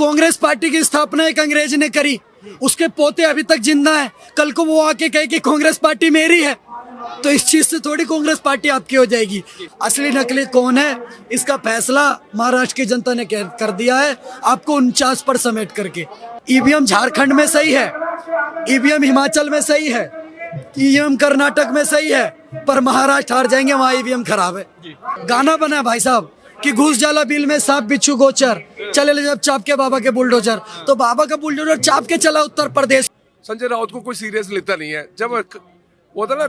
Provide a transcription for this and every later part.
Congress party की स्थापना एक अंग्रेज ने करी, उसके पोते अभी तक जिंदा है, कल को वो आके कहे कि कांग्रेस पार्टी मेरी है, तो इस चीज से थोड़ी कांग्रेस पार्टी आपकी हो जाएगी। असली नकली कौन है इसका फैसला महाराष्ट्र की जनता ने कर दिया है, आपको 49 पर समेट करके। ईवीएम झारखंड में सही है, ईवीएम हिमाचल में सही है, ईवीएम कर्नाटक में सही है, पर महाराष्ट्र हार जाएंगे, वहाँ ईवीएम खराब है। गाना बना है भाई साहब कि घुस जाला बिल में सांप बिच्छू गोचर, चले ले जब चाप के बाबा के बुलडोजर, तो बाबा का बुलडोजर चाप के चला उत्तर प्रदेश। संजय राउत को कोई सीरियस लेता नहीं है। जब वो था ना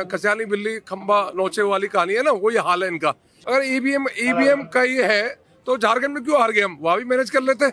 खसियानी बिल्ली खंबा नोचे वाली कहानी है ना, वही हाल है इनका। अगर ईवीएम का ये है तो झारखंड में क्यों हार गए हम, वहाँ भी मैनेज कर लेते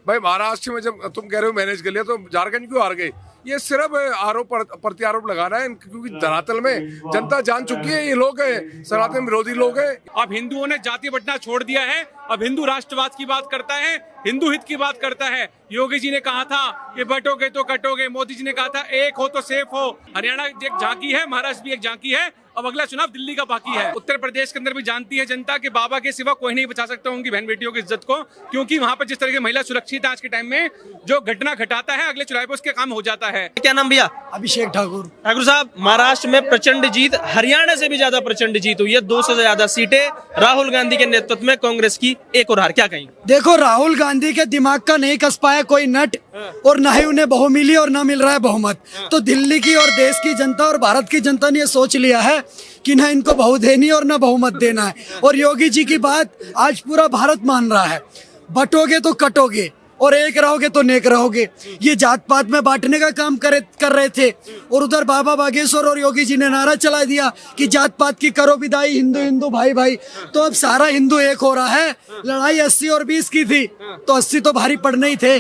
भाई। महाराष्ट्र में जब तुम कह रहे हो मैनेज कर लिया, तो झारखंड क्यों हार गए? ये सिर्फ आरोप प्रत्यारोप लगा रहा है, क्योंकि धरातल में जनता जान चुकी है ये लोग हैं सनातन विरोधी लोग हैं। अब हिंदुओं ने जाति बंटना छोड़ दिया है, अब हिंदू राष्ट्रवाद की बात करता है, हिंदू हित की बात करता है। योगी जी ने कहा था कि बटोगे तो कटोगे, मोदी जी ने कहा था एक हो तो सेफ हो। हरियाणा एक झांकी है, महाराष्ट्र भी एक झांकी है, अब अगला चुनाव दिल्ली का बाकी है। उत्तर प्रदेश के अंदर भी जानती है जनता कि बाबा के सिवा कोई नहीं बचा सकता उनकी बहन बेटियों की इज्जत को, क्योंकि वहां पर जिस तरह की महिला सुरक्षित है आज के टाइम में, जो घटना घटाता है अगले चुनाव पे उसके काम हो जाता है। क्या नाम भैया? अभिषेक ठाकुर। ठाकुर साहब, महाराष्ट्र में प्रचंड जीत, हरियाणा से भी ज्यादा प्रचंड जीत हुई है, 200 से ज्यादा सीटें राहुल गांधी के नेतृत्व में कांग्रेस की एक और हार, क्या कहेंगे? देखो, राहुल गांधी के दिमाग का नहीं कस पाया कोई नट, और न ही उन्हें बहु मिली और न मिल रहा है बहुमत। तो दिल्ली की और देश की जनता और भारत की जनता ने ये सोच लिया है कि न इनको बहु देनी और न बहुमत देना है। और योगी जी की बात आज पूरा भारत मान रहा है, बटोगे तो कटोगे और एक रहोगे तो नेक रहोगे। ये जात पात में बांटने का काम कर रहे थे, और उधर बाबा बागेश्वर और योगी जी ने नारा चला दिया कि जात पात की करो विदाई, हिंदू हिंदू भाई भाई। तो अब सारा हिंदू एक हो रहा है। लड़ाई 80 और 20 की थी, तो 80 तो भारी पड़ने ही थे।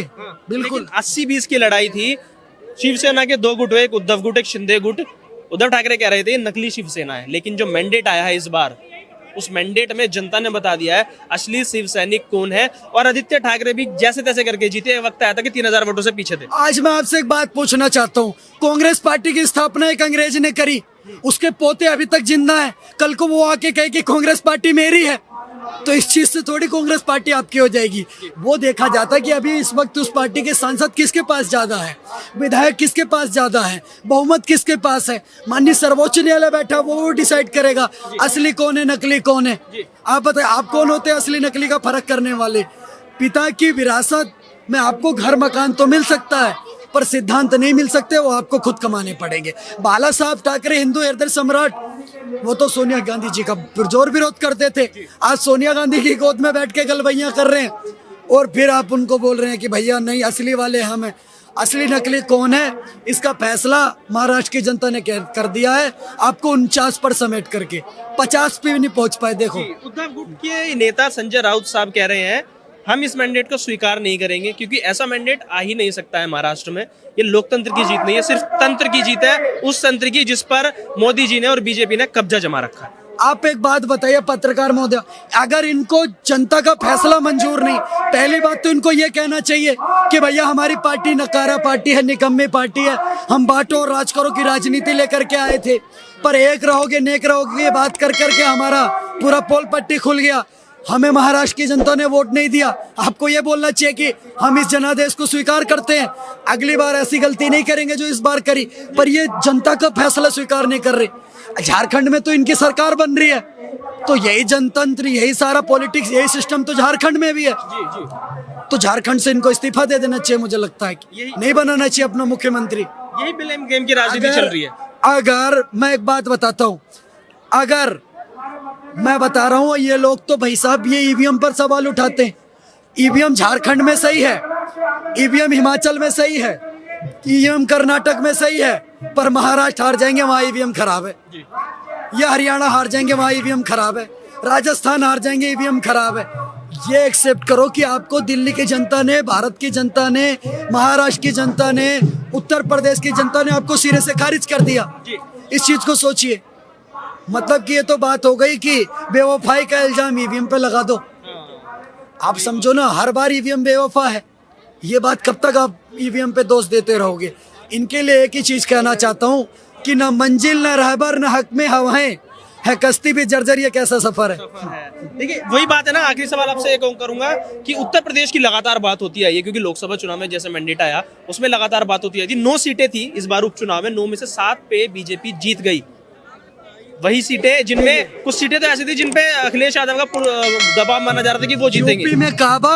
बिल्कुल 80-20 की लड़ाई थी। शिवसेना के 2 गुट हुए, एक उद्धव गुट एक शिंदे गुट। उद्धव ठाकरे कह रहे थे नकली शिवसेना है, लेकिन जो मैंडेट आया है इस बार, उस मैंडेट में जनता ने बता दिया है असली शिव सैनिक कौन है। और आदित्य ठाकरे भी जैसे तैसे करके जीते। वक्त आया था कि 3000 वोटों से पीछे थे। आज मैं आपसे एक बात पूछना चाहता हूँ, कांग्रेस पार्टी की स्थापना एक अंग्रेज ने करी, उसके पोते अभी तक जिंदा है, कल को वो आके कहे कि कांग्रेस पार्टी मेरी है, तो इस चीज से थोड़ी कांग्रेस पार्टी आपकी हो जाएगी। वो देखा जाता है कि अभी इस वक्त उस पार्टी के सांसद किसके पास ज्यादा है, विधायक किसके पास ज्यादा है, बहुमत किसके पास है। माननीय सर्वोच्च न्यायालय बैठा, वो डिसाइड करेगा असली कौन है नकली कौन है। आप बताए, आप कौन होते हैं असली नकली का फर्क करने वाले? पिता की विरासत में आपको घर मकान तो मिल सकता है, पर सिद्धांत नहीं मिल सकते, वो आपको खुद कमाने पड़ेंगे। बाला साहब ठाकरे हिंदू हृदय सम्राट, वो तो सोनिया गांधी जी का पुरजोर विरोध करते थे। आज सोनिया गांधी की गोद में बैठ के गलबैयां कर रहे हैं, और फिर आप उनको बोल रहे हैं कि भैया नहीं, असली वाले हम हैं। असली नकली कौन है इसका फैसला महाराष्ट्र की जनता ने कर दिया है, आपको 49 पर समेट करके। 50 पे भी नहीं पहुंच पाए। देखो, उद्धव गुट के नेता संजय राउत साहब कह रहे हैं हम इस मैंडेट को स्वीकार नहीं करेंगे, क्योंकि ऐसा मैंडेट आ ही नहीं सकता है महाराष्ट्र में। ये लोकतंत्र की जीत नहीं है, सिर्फ तंत्र की जीत है, उस तंत्र की जिस पर मोदी जी ने और बीजेपी ने कब्जा जमा रखा है। आप एक बात बताइए पत्रकार महोदय, अगर इनको जनता का फैसला मंजूर नहीं, पहली बात तो इनको ये कहना चाहिए कि भैया हमारी पार्टी नकारा पार्टी है, निकम्मी पार्टी है, हम बांटो और राज करो की राजनीति लेकर के आए थे, पर एक रहोगे नेक रहोगे ये बात कर करके हमारा पूरा पोल पट्टी खुल गया। हमें महाराष्ट्र की जनता ने वोट नहीं दिया। आपको ये बोलना चाहिए कि हम इस जनादेश को स्वीकार करते हैं, अगली बार ऐसी गलती नहीं करेंगे जो इस बार करी, पर ये जनता का फैसला स्वीकार नहीं कर रहे। झारखंड में तो इनकी सरकार बन रही है, तो यही जनतंत्र, यही सारा पॉलिटिक्स, यही सिस्टम तो झारखंड में भी है। तो झारखंड से इनको इस्तीफा दे देना चाहिए, मुझे लगता है कि नहीं बनाना चाहिए अपना मुख्यमंत्री। यही ब्लेम गेम की राजनीति चल रही है। अगर मैं एक बात बताता हूँ, अगर मैं बता रहा हूँ, ये लोग तो भाई साहब ये ईवीएम पर सवाल उठाते हैं। ईवीएम झारखंड में सही है, ईवीएम हिमाचल में सही है, ईवीएम कर्नाटक में सही है, पर महाराष्ट्र हार जाएंगे, वहाँ ईवीएम खराब है। या हरियाणा हार जाएंगे, वहाँ ईवीएम खराब है। राजस्थान हार जाएंगे, ईवीएम खराब है। ये एक्सेप्ट करो कि आपको दिल्ली की जनता ने, भारत की जनता ने, महाराष्ट्र की जनता ने, उत्तर प्रदेश की जनता ने आपको सिरे से खारिज कर दिया। इस चीज को सोचिए। मतलब कि ये तो बात हो गई कि बेवफाई का इल्जाम ईवीएम पे लगा दो। आप समझो ना, हर बार ईवीएम बेवफा है। ये बात कब तक आप ईवीएम पे दोष देते रहोगे? इनके लिए एक ही चीज कहना चाहता हूँ कि न मंजिल न रहबर न हक में हवाएं, है कश्ती भी जर्जर, ये कैसा सफर है। देखिए वही बात है ना, आखिरी सवाल आपसे एक और करूंगा कि उत्तर प्रदेश की लगातार बात होती आई है, क्योंकि लोकसभा चुनाव में जैसे मैंडेट आया उसमें लगातार बात होती आई थी। 9 सीटें थी इस बार उपचुनाव में, 9 में से 7 पे बीजेपी जीत गई। वही सीटें जिनमें कुछ सीटें तो ऐसी थी जिनपे अखिलेश यादव का दबाव माना जा रहा था कि वो जीतेंगे। यूपी में काबा,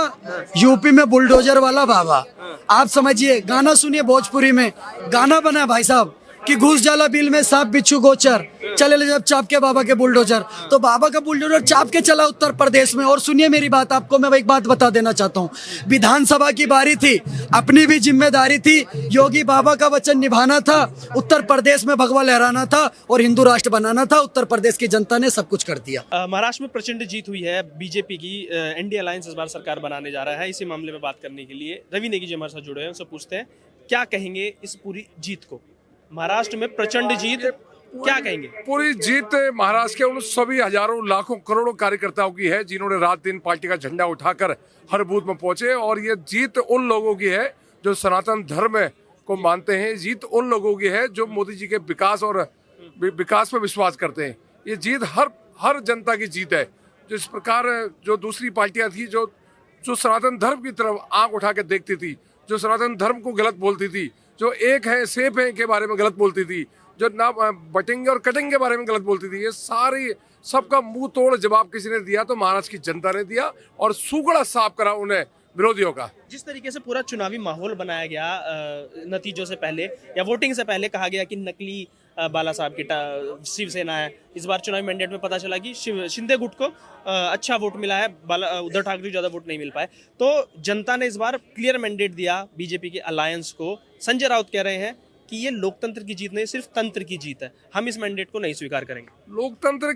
यूपी में बुलडोजर वाला बाबा। आप समझिए, गाना सुनिए भोजपुरी में, गाना बना भाई साहब कि घुस जाला बिल में सांप बिच्छू गोचर, चले ले जब चाप के बाबा के बुलडोजर। तो बाबा का बुलडोजर चाप के चला उत्तर प्रदेश में। और सुनिए मेरी बात, आपको मैं एक बात बता देना चाहता हूँ, विधानसभा की बारी थी, अपनी भी जिम्मेदारी थी, योगी बाबा का वचन निभाना था, उत्तर प्रदेश में भगवा लहराना था और हिंदू राष्ट्र बनाना था। उत्तर प्रदेश की जनता ने सब कुछ कर दिया। महाराष्ट्र में प्रचंड जीत हुई है बीजेपी की, एनडीए अलायंस इस बार सरकार बनाने जा रहा है। इसी मामले में बात करने के लिए रवि नेगी जी हमारे साथ जुड़े हैं, उनसे पूछते हैं क्या कहेंगे इस पूरी जीत को। महाराष्ट्र में प्रचंड जीत, क्या कहेंगे? पूरी जीत महाराष्ट्र के उन सभी हजारों लाखों करोड़ों कार्यकर्ताओं की है जिन्होंने रात दिन पार्टी का झंडा उठाकर हर बूथ में पहुंचे। और ये जीत उन लोगों की है जो सनातन धर्म को मानते हैं, जीत उन लोगों की है जो मोदी जी के विकास और विकास में विश्वास करते हैं। ये जीत हर जनता की जीत है। जिस प्रकार जो दूसरी पार्टियां थी जो सनातन धर्म की तरफ आंख उठा के देखती थी, जो सनातन धर्म को गलत बोलती थी, जो एक है सेफ है के बारे में गलत बोलती थी, जो ना बटेंगे और कटेंगे के बारे में गलत बोलती थी, ये सारी सबका मुंह तोड़ जवाब किसी ने दिया तो महाराष्ट्र की जनता ने दिया और सूखड़ा साफ करा उन्हें विरोधियों का। जिस तरीके से पूरा चुनावी माहौल बनाया गया नतीजों से पहले या वोटिंग से पहले, कहा गया कि नकली बाला साहब की शिवसेना है। इस बार चुनावी मैंडेट में पता चला कि शिंदे गुट को अच्छा वोट मिला है, उद्धव ठाकरे को ज्यादा वोट नहीं मिल पाए। तो जनता ने इस बार क्लियर मैंडेट दिया बीजेपी के अलायंस को। संजय राउत कह रहे हैं कि ये लोकतंत्र की जीत नहीं, सिर्फ तंत्र की जीत है, हम इस मैंडेट को नहीं स्वीकार करेंगे। लोकतंत्र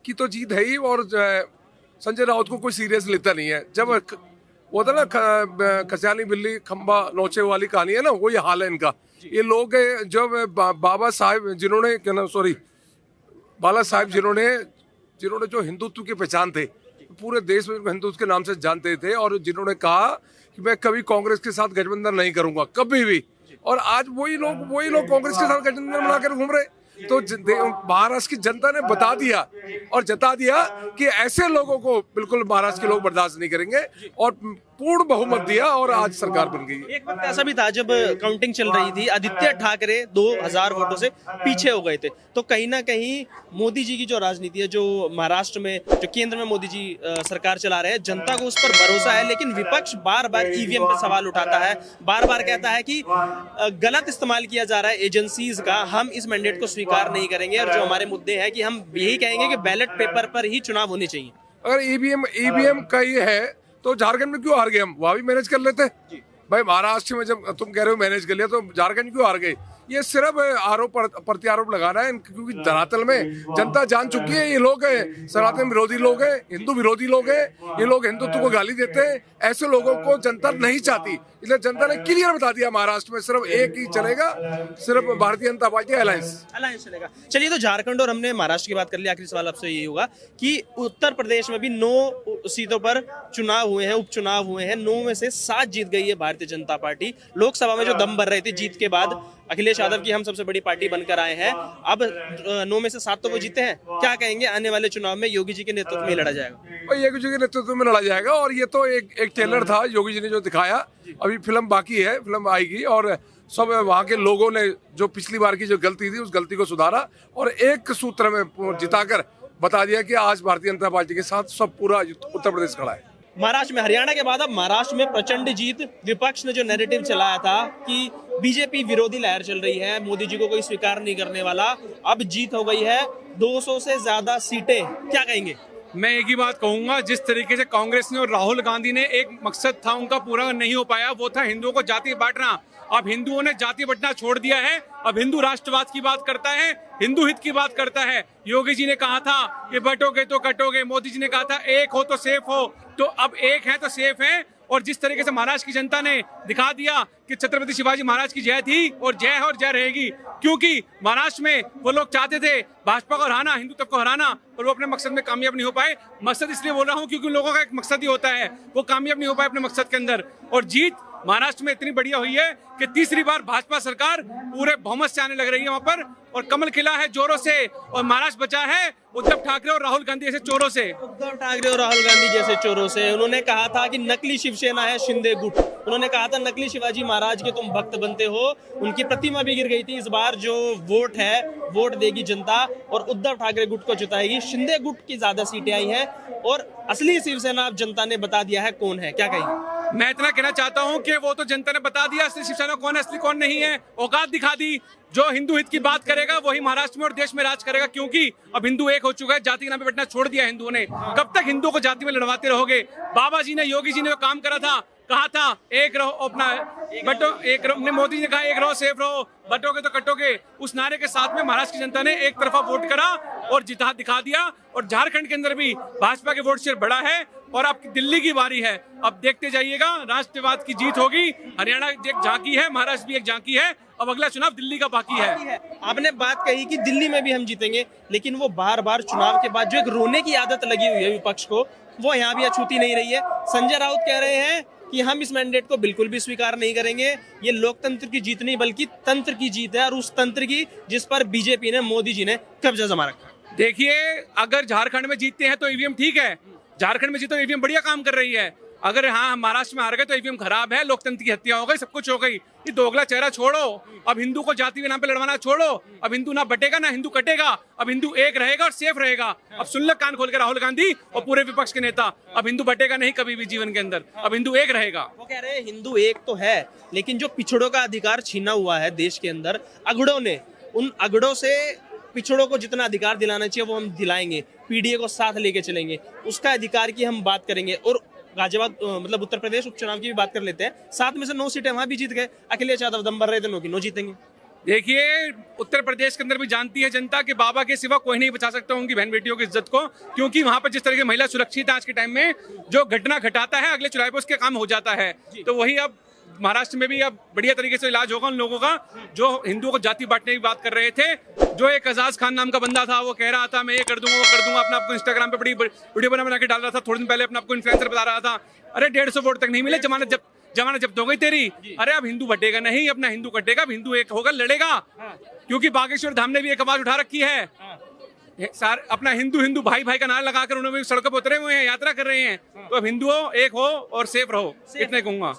की तो जीत है ही, और संजय राउत को कोई सीरियस लेता नहीं है। जब वो था ना कस्याली बिल्ली खंबा नोचे वाली कहानी है ना, वही हाल है इनका। ये लोग जब बाबा साहब जिन्होंने क्या नाम सॉरी बाला साहब जिन्होंने जो हिंदुत्व की पहचान थे, पूरे देश में हिंदुत्व के नाम से जानते थे, और जिन्होंने कहा कि मैं कभी कांग्रेस के साथ गठबंधन नहीं करूंगा कभी भी, और आज वही लोग कांग्रेस के साथ गठबंधन बनाकर घूम रहे। तो महाराष्ट्र की जनता ने बता दिया और जता दिया कि ऐसे लोगों को बिल्कुल महाराष्ट्र के लोग बर्दाश्त नहीं करेंगे, और पूर्ण बहुमत दिया और आज सरकार बन गई। एक वक्त ऐसा भी था जब काउंटिंग चल रही थी, आदित्य ठाकरे 2000 वोटों से पीछे हो गए थे। तो कहीं ना कहीं मोदी जी की जो राजनीति है, जो महाराष्ट्र में जो केंद्र में मोदी जी सरकार चला रहे हैं, जनता को उस पर भरोसा है। लेकिन विपक्ष बार बार ईवीएम पे सवाल उठाता है, बार बार कहता है कि गलत इस्तेमाल किया जा रहा है एजेंसीज का, हम इस मैंडेट को स्वीकार नहीं करेंगे। और जो हमारे मुद्दे हैं कि हम यही कहेंगे कि बैलेट पेपर पर ही चुनाव होने चाहिए। अगर ईवीएम का ही है तो झारखंड में क्यों हार गए हम? वहां भी मैनेज कर लेते भाई। महाराष्ट्र में जब तुम कह रहे हो मैनेज कर लिया, तो झारखंड क्यों हार गए? ये सिर्फ आरोप प्रत्यारोप लगाना है, क्योंकि धरातल में जनता जान चुकी है ये लोग सनातन विरोधी लोग हैं, हिंदू विरोधी लोग हैं, ये लोग हिंदुत्व को गाली देते हैं। ऐसे लोगों को जनता नहीं चाहती, इसलिए जनता ने क्लियर बता दिया महाराष्ट्र में सिर्फ एक ही चलेगा, सिर्फ भारतीय जनता पार्टी अलायंस चलेगा। चलिए, तो झारखंड और हमने महाराष्ट्र की बात कर ली। आखिरी सवाल आपसे यही होगा कि उत्तर प्रदेश में भी 9 सीटों पर चुनाव हुए हैं, उपचुनाव हुए हैं, 9 में से 7 जीत गई है भारतीय जनता पार्टी। लोकसभा में जो दम भर रही थी जीत के बाद, अखिलेश यादव की हम सबसे बड़ी पार्टी बनकर आए हैं, अब 9 में से 7 तो वो जीते हैं। क्या कहेंगे आने वाले चुनाव में योगी जी के नेतृत्व में लड़ा जाएगा? योगी जी के नेतृत्व में लड़ा जाएगा, और ये तो एक ट्रेलर था योगी जी ने जो दिखाया। अभी फिल्म बाकी है, फिल्म आएगी, और सब वहाँ के लोगों ने जो पिछली बार की जो गलती थी उस गलती को सुधारा और एक सूत्र में जिताकर बता दिया कि आज भारतीय जनता पार्टी के साथ सब पूरा उत्तर प्रदेश खड़ा है। महाराष्ट्र में, हरियाणा के बाद अब महाराष्ट्र में प्रचंड जीत। विपक्ष ने जो नैरेटिव चलाया था कि बीजेपी विरोधी लहर चल रही है, मोदी जी को कोई स्वीकार नहीं करने वाला, अब जीत हो गई है 200 से ज्यादा सीटें। क्या कहेंगे? मैं एक ही बात कहूंगा, जिस तरीके से कांग्रेस ने और राहुल गांधी ने एक मकसद था उनका पूरा नहीं हो पाया, वो था हिंदुओं को जाति बांटना। अब हिंदुओं ने जाति बांटना छोड़ दिया है, अब हिंदू राष्ट्रवाद की बात करता है, हिंदू हित की बात करता है। योगी जी ने कहा था कि बटोगे तो कटोगे, मोदी जी ने कहा था एक हो तो सेफ हो, तो अब एक है तो सेफ है। और जिस तरीके से महाराष्ट्र की जनता ने दिखा दिया कि छत्रपति शिवाजी महाराज की जय थी और जय है और जय रहेगी, क्योंकि महाराष्ट्र में वो लोग चाहते थे भाजपा को हराना, हिंदुत्व को हराना, और वो अपने मकसद में कामयाब नहीं हो पाए। मकसद इसलिए बोल रहा हूँ क्योंकि लोगों का एक मकसद ही होता है, वो कामयाब नहीं हो पाए अपने मकसद के अंदर। और जीत महाराष्ट्र में इतनी बढ़िया हुई है कि तीसरी बार भाजपा सरकार पूरे बहुमत से आने लग रही है वहां पर, और कमल खिला है जोरों से, और महाराष्ट्र बचा है उद्धव ठाकरे और राहुल गांधी ऐसे चोरों से। उद्धव ठाकरे और राहुल गांधी जैसे चोरों से। उन्होंने कहा था कि नकली शिवसेना है शिंदे गुट, उन्होंने कहा था नकली शिवाजी महाराज के तुम भक्त बनते हो, उनकी प्रतिमा भी गिर गई थी। इस बार जो वोट है, वोट देगी जनता और उद्धव ठाकरे गुट को जिताएगी। शिंदे गुट की ज्यादा सीटें आई हैं और असली शिवसेना अब जनता ने बता दिया है कौन है। क्या कहेंगे? मैं इतना कहना चाहता हूं कि वो तो जनता ने बता दिया असली शिवसेना कौन है, असली कौन नहीं है, औकात दिखा दी। जो हिंदू हित की बात करेगा वही महाराष्ट्र में और देश में राज करेगा, क्योंकि अब हिंदू एक हो चुका है। जाति के नाम पे बैठना छोड़ दिया हिंदुओं ने। कब तक हिंदुओं को जाति में लड़वाते रहोगे? बाबा जी ने, योगी जी ने जो काम करा था, कहा था एक रहो अपना बटो, एक रहो, मोदी जी ने कहा एक रहो सेफ रहो, बटोगे तो कटोगे। उस नारे के साथ में महाराष्ट्र की जनता ने एक तरफा वोट करा और जिता दिखा दिया। और झारखंड के अंदर भी भाजपा के वोट शेयर बढ़ा है। और अब दिल्ली की बारी है, अब देखते जाइएगा, राष्ट्रवाद की जीत होगी। हरियाणा एक झांकी है, महाराष्ट्र भी एक झांकी है, अब अगला चुनाव दिल्ली का बाकी है। आपने बात कही कि दिल्ली में भी हम जीतेंगे, लेकिन वो बार बार चुनाव के बाद जो एक रोने की आदत लगी हुई है विपक्ष को, वो यहाँ भी अछूती नहीं रही है। संजय राउत कह रहे हैं कि हम इस मैंडेट को बिल्कुल भी स्वीकार नहीं करेंगे, ये लोकतंत्र की जीत नहीं बल्कि तंत्र की जीत है, और उस तंत्र की जिस पर बीजेपी ने, मोदी जी ने कब्जा जमा रखा। देखिए, अगर झारखंड में जीतते हैं तो ईवीएम ठीक है, झारखंड में जीतो ईवीएम बढ़िया काम कर रही है। अगर हाँ महाराष्ट्र में हार गए तो ईवीएम खराब है, लोकतंत्र की हत्या हो गई, सब कुछ हो गई। ये दोगला चेहरा छोड़ो, अब हिंदू को जाति के नाम पे लड़वाना छोड़ो। अब हिंदू ना बटेगा ना हिंदू कटेगा, अब हिंदू एक रहेगा और सेफ रहेगा। अब सुन लो कान खोल के राहुल गांधी और पूरे विपक्ष के नेता, अब हिंदू बटेगा नहीं कभी भी जीवन के अंदर, अब हिंदू एक रहेगा। वो कह रहे हैं हिंदू एक तो है, लेकिन जो पिछड़ों का अधिकार छीना हुआ है देश के अंदर अगड़ों ने, उन अगड़ों से पिछड़ों को जितना अधिकार दिलाना चाहिए वो हम दिलाएंगे। पीडीए को साथ लेके चलेंगे, उसका अधिकार की हम बात करेंगे। और गाजियाबाद मतलब उत्तर प्रदेश उपचुनाव की भी बात कर लेते हैं, 7 में से 9 सीटें वहां भी जीत गए। अखिलेश यादव दम भर रहे थे, 9 की 9 जीतेंगे। देखिए, उत्तर प्रदेश के अंदर भी जानती है जनता कि बाबा के सिवा कोई नहीं बचा सकता उनकी बहन बेटियों की इज्जत को, क्योंकि वहां पर जिस तरह की महिला सुरक्षित है आज के टाइम में, जो घटना घटाता है अगले चुनाव पे उसके काम हो जाता है। तो वही अब महाराष्ट्र में भी अब बढ़िया तरीके से इलाज होगा उन लोगों का जो हिंदुओं को जाति बांटने की बात कर रहे थे। जो एक अजाज खान नाम का बंदा था, वो कह रहा था मैं ये कर दूंगा वो कर दूंगा, अपने आपको इंस्टाग्राम पे बड़ी वीडियो बना के डाल रहा था। थोड़े दिन पहले अपने आपको इन्फ्लुएंसर बता रहा था। अरे 150 वोट तक नहीं मिले, जमानत जब्त हो गई तेरी। अरे अब हिंदू बटेगा नहीं, अपना हिंदू कटेगा, अब हिंदू एक होगा, लड़ेगा। क्योंकि बागेश्वर धाम ने भी एक आवाज उठा रखी है, अपना हिंदू भाई भाई का नारा लगाकर उन्होंने भी सड़कों पर उतरे हुए हैं, यात्रा कर रहे हैं। तो अब हिंदुओं एक हो और सेफ रहो, इतने कहूंगा।